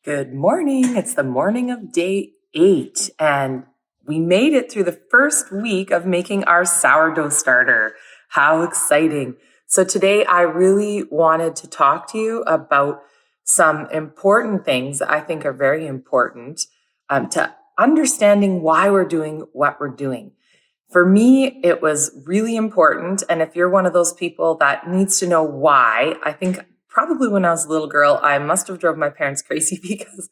Good morning. It's the morning of day 8, and we made it through the first week of making our sourdough starter. How exciting. So today I really wanted to talk to you about some important things that I think are very important to understanding why we're doing what we're doing. For me, it was really important. And if you're one of those people that needs to know why, I think probably when I was a little girl, I must have drove my parents crazy because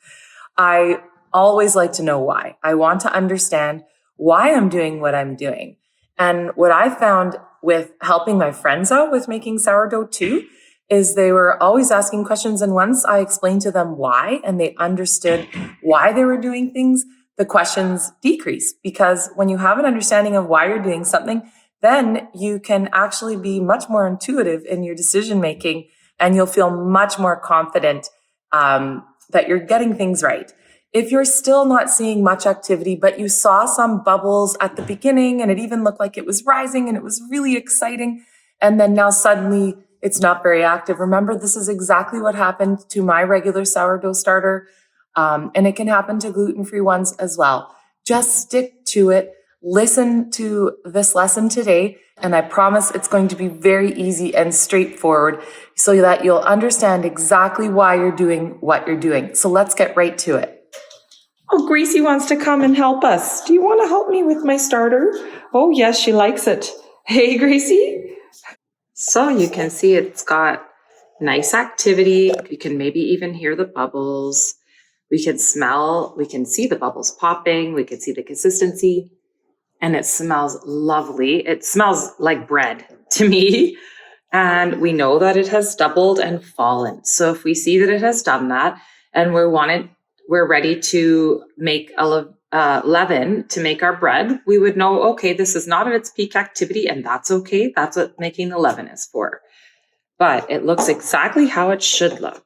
I always like to know why. I want to understand why I'm doing what I'm doing. And what I found with helping my friends out with making sourdough too, is they were always asking questions. And once I explained to them why, and they understood why they were doing things, the questions decrease, because when you have an understanding of why you're doing something, then you can actually be much more intuitive in your decision making, and you'll feel much more confident that you're getting things right. If you're still not seeing much activity, but you saw some bubbles at the beginning and it even looked like it was rising and it was really exciting, and then now suddenly it's not very active, remember, this is exactly what happened to my regular sourdough starter. And it can happen to gluten-free ones as well. Just stick to it. Listen to this lesson today, and I promise it's going to be very easy and straightforward so that you'll understand exactly why you're doing what you're doing. So let's get right to it. Oh, Gracie wants to come and help us. Do you want to help me with my starter? Oh, yes, she likes it. Hey, Gracie. So you can see it's got nice activity. You can maybe even hear the bubbles. We can see the bubbles popping. We can see the consistency, and it smells lovely. It smells like bread to me. And we know that it has doubled and fallen. So if we see that it has done that and we're ready to make leaven to make our bread, we would know, okay, this is not at its peak activity, and that's okay. That's what making the leaven is for. But it looks exactly how it should look.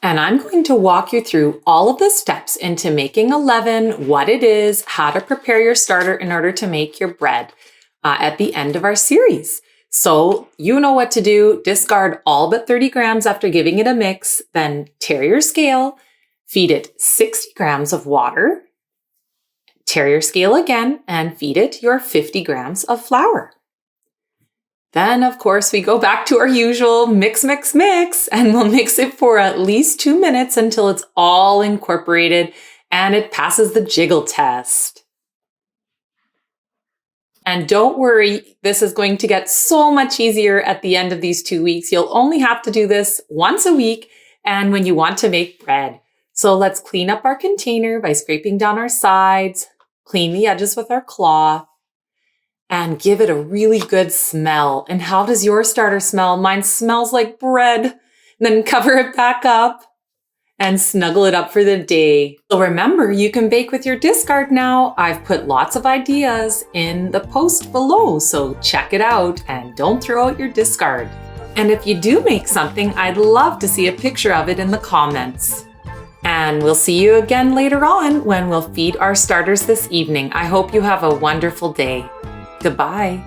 And I'm going to walk you through all of the steps into making a leaven, what it is, how to prepare your starter in order to make your bread at the end of our series. So you know what to do. Discard all but 30 grams after giving it a mix, then tare your scale, feed it 60 grams of water, tare your scale again, and feed it your 50 grams of flour. Then, of course, we go back to our usual mix, and we'll mix it for at least 2 minutes until it's all incorporated and it passes the jiggle test. And don't worry, this is going to get so much easier at the end of these 2 weeks. You'll only have to do this once a week and when you want to make bread. So let's clean up our container by scraping down our sides, clean the edges with our cloth, and give it a really good smell. And how does your starter smell? Mine smells like bread. And then cover it back up and snuggle it up for the day. So remember, you can bake with your discard now. I've put lots of ideas in the post below, so check it out and don't throw out your discard. And if you do make something, I'd love to see a picture of it in the comments. And we'll see you again later on when we'll feed our starters this evening. I hope you have a wonderful day. Goodbye.